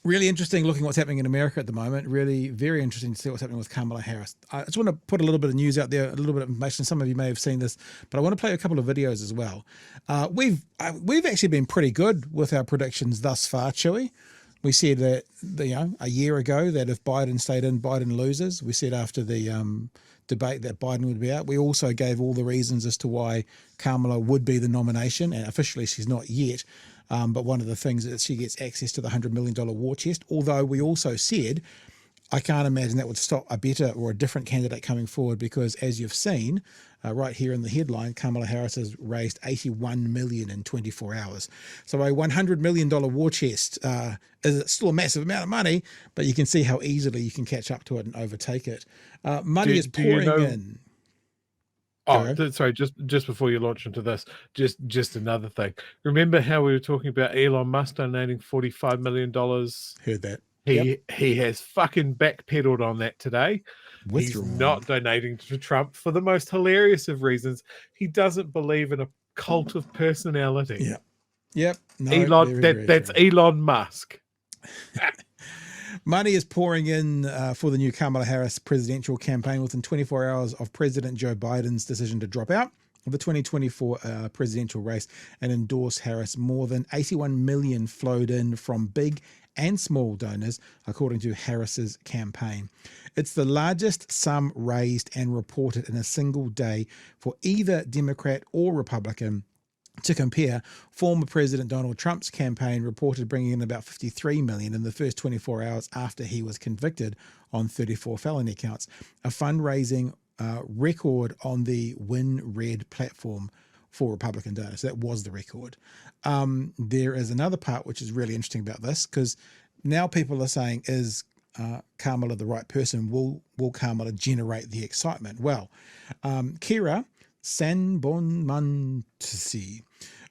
Really interesting looking what's happening in America at the moment. Really very interesting to see what's happening with Kamala Harris. I just want to put a little bit of news out there, a little bit of information. Some of you may have seen this, but I want to play a couple of videos as well. We've actually been pretty good with our predictions thus far, Chewy. We said that a year ago that if Biden stayed in, Biden loses. We said after the debate that Biden would be out. We also gave all the reasons as to why Kamala would be the nomination, and officially she's not yet. But one of the things is that she gets access to the $100 million war chest. Although we also said, I can't imagine that would stop a better or a different candidate coming forward, because as you've seen right here in the headline, Kamala Harris has raised $81 million in 24 hours. So a $100 million war chest is still a massive amount of money, but you can see how easily you can catch up to it and overtake it. Money is pouring in. Oh, sorry, just before you launch into this, just another thing. Remember how we were talking about Elon Musk donating $45 million? Heard that. He has fucking backpedaled on that today. He's not donating to Trump for the most hilarious of reasons. He doesn't believe in a cult of personality. Yep. No, Elon, that's Elon Musk. Money is pouring in for the new Kamala Harris presidential campaign within 24 hours of President Joe Biden's decision to drop out of the 2024 presidential race and endorse Harris. More than $81 million flowed in from big and small donors, according to Harris's campaign. It's the largest sum raised and reported in a single day for either Democrat or Republican. To compare, former President Donald Trump's campaign reported bringing in about $53 million in the first 24 hours after he was convicted on 34 felony counts, a fundraising record on the Win Red platform for Republican donors. That was the record. There is another part which is really interesting about this, because now people are saying, is Kamala the right person? Will Kamala generate the excitement? Well, Kira Sanbonmantisi,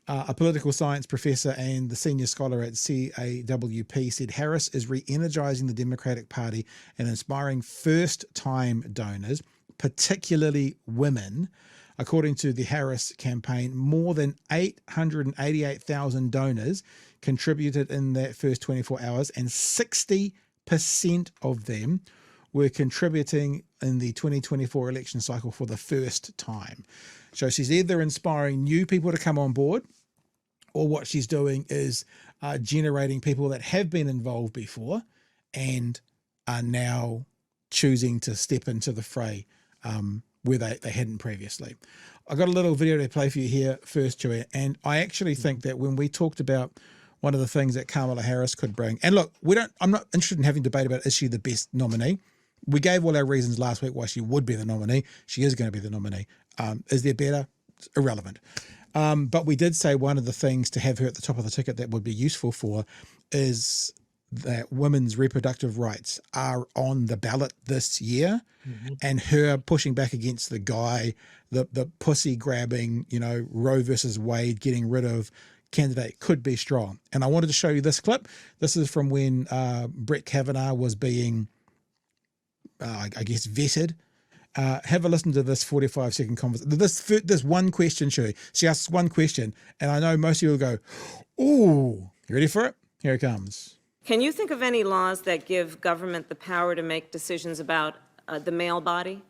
a political science professor and the senior scholar at CAWP, said Harris is re-energizing the Democratic Party and inspiring first-time donors, particularly women. According to the Harris campaign, more than 888,000 donors contributed in that first 24 hours, and 60% of them were contributing in the 2024 election cycle for the first time. So she's either inspiring new people to come on board, or what she's doing is generating people that have been involved before and are now choosing to step into the fray where they hadn't previously. I got a little video to play for you here first, Joey, and I actually think that when we talked about one of the things that Kamala Harris could bring, and look, I'm not interested in having debate about is she the best nominee. We gave all our reasons last week why she would be the nominee. She is going to be the nominee. Is there better? It's irrelevant. But we did say one of the things to have her at the top of the ticket that would be useful for is that women's reproductive rights are on the ballot this year, and her pushing back against the guy, the pussy grabbing, Roe versus Wade, getting rid of candidate could be strong. And I wanted to show you this clip. This is from when Brett Kavanaugh was being I guess vetted. Have a listen to this 45-second conversation. This one question, she asks one question, and I know most of you will go, "Ooh, you ready for it? Here it comes." Can you think of any laws that give government the power to make decisions about the male body?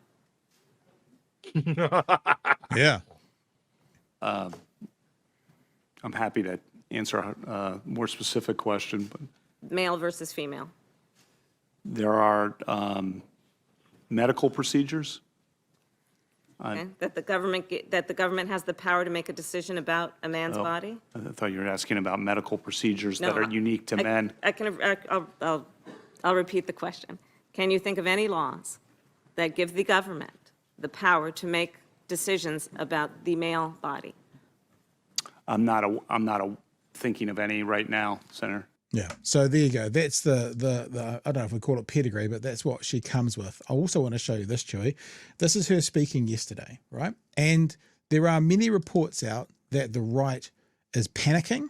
Yeah. I'm happy to answer a more specific question, but Male versus female. there are medical procedures. Okay? That the government has the power to make a decision about a man's body. I thought you were asking about medical procedures that are unique to men. I'll repeat the question. Can you think of any laws that give the government the power to make decisions about the male body? I'm not thinking of any right now, Senator. Yeah. So there you go. That's the I don't know if we call it pedigree, but that's what she comes with. I also want to show you this, Chewy. This is her speaking yesterday, right? And there are many reports out that the right is panicking,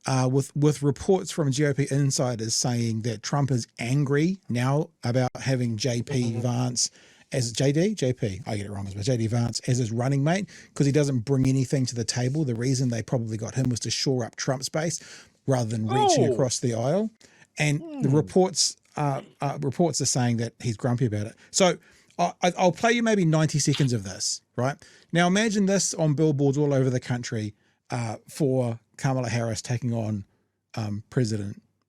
with reports from GOP insiders saying that Trump is angry now about having JP Vance as JP, I get it wrong, but JD Vance as his running mate, because he doesn't bring anything to the table. The reason they probably got him was to shore up Trump's base rather than reaching across the aisle. and the reports are saying that he's grumpy about it. So I'll play you maybe 90 seconds of this. Right now, imagine this on billboards all over the country for Kamala Harris taking on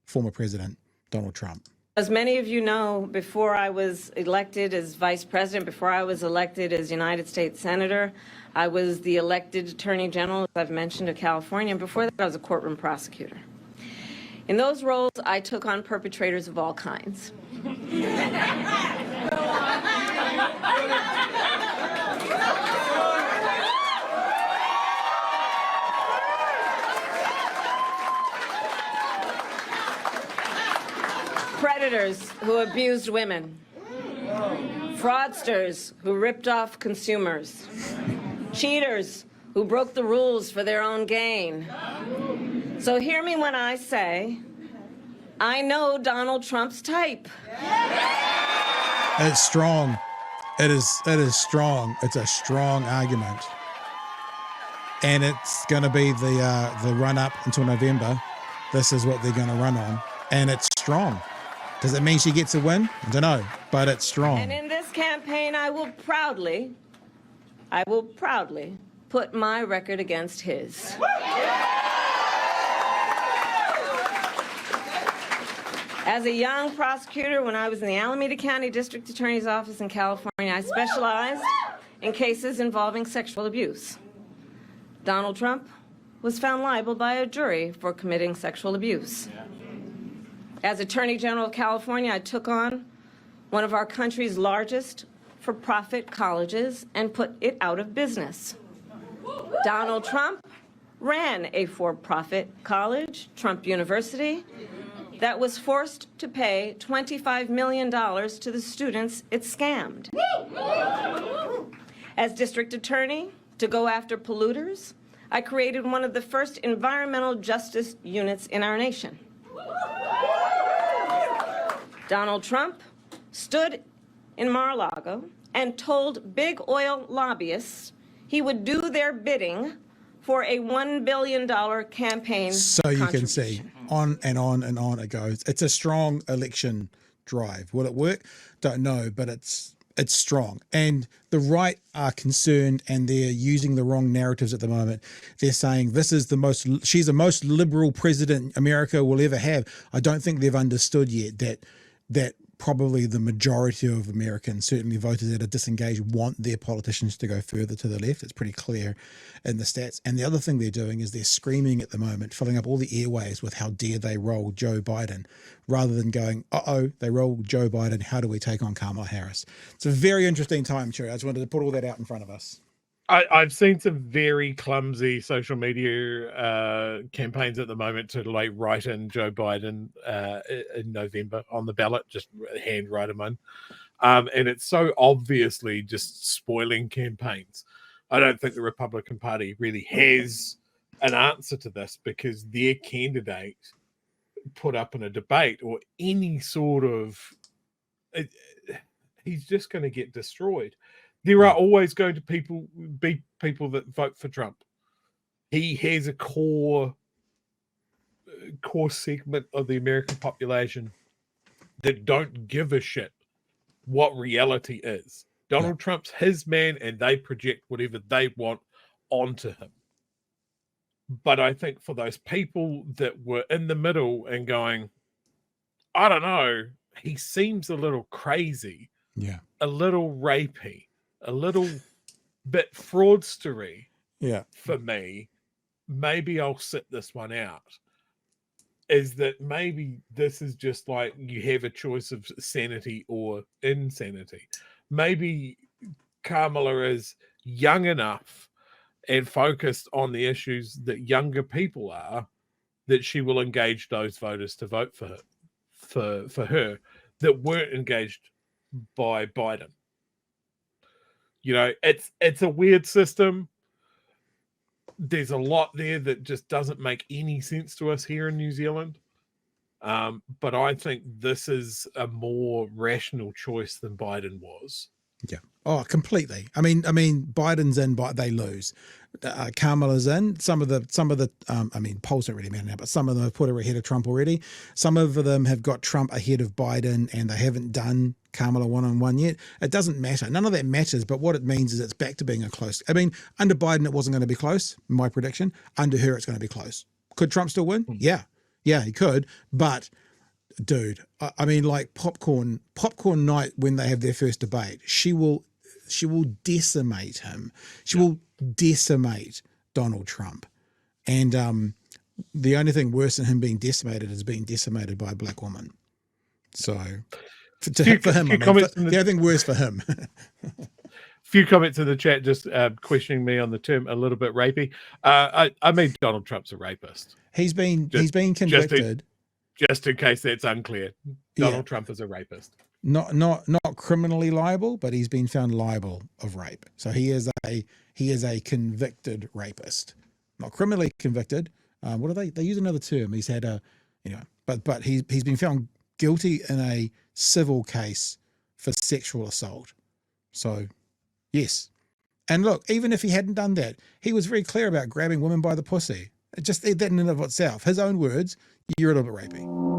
former President Donald Trump. As many of you know, before I was elected as vice president, before I was elected as United States Senator, I was the elected Attorney General, as I've mentioned, of California, and before that I was a courtroom prosecutor. In those roles, I took on perpetrators of all kinds. Predators who abused women, fraudsters who ripped off consumers, cheaters who broke the rules for their own gain. So hear me when I say, I know Donald Trump's type. It's strong. It is strong. It's a strong argument. And it's going to be the run up until November. This is what they're going to run on. And it's strong. Does it mean she gets a win? I don't know, but it's strong. And in this campaign, I will proudly put my record against his. As a young prosecutor, when I was in the Alameda County District Attorney's Office in California, I specialized in cases involving sexual abuse. Donald Trump was found liable by a jury for committing sexual abuse. As Attorney General of California, I took on one of our country's largest for-profit colleges and put it out of business. Donald Trump ran a for-profit college, Trump University, that was forced to pay $25 million to the students it scammed. As district attorney, to go after polluters, I created one of the first environmental justice units in our nation. Donald Trump stood in Mar-a-Lago and told big oil lobbyists he would do their bidding for a $1 billion campaign. So you can see on and on and on it goes. It's a strong election drive. Will it work? Don't know, but it's strong. And the right are concerned, and they're using the wrong narratives at the moment. They're saying she's the most liberal president America will ever have. I don't think they've understood yet that probably the majority of Americans, certainly voters that are disengaged, want their politicians to go further to the left. It's pretty clear in the stats. And the other thing they're doing is they're screaming at the moment, filling up all the airwaves with how dare they roll Joe Biden, rather than going, uh-oh, they roll Joe Biden, how do we take on Kamala Harris? It's a very interesting time, Cherry. I just wanted to put all that out in front of us. I've seen some very clumsy social media campaigns at the moment to write in Joe Biden in November on the ballot, just hand write him in. And it's so obviously just spoiling campaigns. I don't think the Republican Party really has an answer to this, because their candidate put up in a debate or any sort of, he's just going to get destroyed. There are always going to be people that vote for Trump. He has a core segment of the American population that don't give a shit what reality is. Donald Trump's his man, and they project whatever they want onto him. But I think for those people that were in the middle and going, I don't know, he seems a little crazy, a little rapey, a little bit fraudstery for me, maybe I'll sit this one out, is that maybe this is just like you have a choice of sanity or insanity. Maybe Kamala is young enough and focused on the issues that younger people are, that she will engage those voters to vote for her that weren't engaged by Biden. You know, it's a weird system. There's a lot there that just doesn't make any sense to us here in New Zealand. But I think this is a more rational choice than Biden was. Yeah. Oh, completely. I mean, Biden's in, but they lose. Kamala's in. Some of the. I mean, polls don't really matter now, but some of them have put her ahead of Trump already. Some of them have got Trump ahead of Biden, and they haven't done Kamala one-on-one yet. It doesn't matter. None of that matters. But what it means is it's back to being a close. I mean, under Biden, it wasn't going to be close. My prediction. Under her, it's going to be close. Could Trump still win? Yeah, he could. But dude, I mean, like popcorn night when they have their first debate, she will decimate him. She will decimate Donald Trump. And the only thing worse than him being decimated is being decimated by a black woman. So for him, the only thing worse for him. Few comments in the chat just questioning me on the term a little bit rapey. I mean, Donald Trump's a rapist. He's been convicted. Just in case that's unclear, Donald Trump is a rapist. Not criminally liable, but he's been found liable of rape. So he is a convicted rapist, not criminally convicted. What are they? They use another term. He's had but he's been found guilty in a civil case for sexual assault. So, yes. And look, even if he hadn't done that, he was very clear about grabbing women by the pussy. Just that in and of itself, his own words, you're a little bit rapey.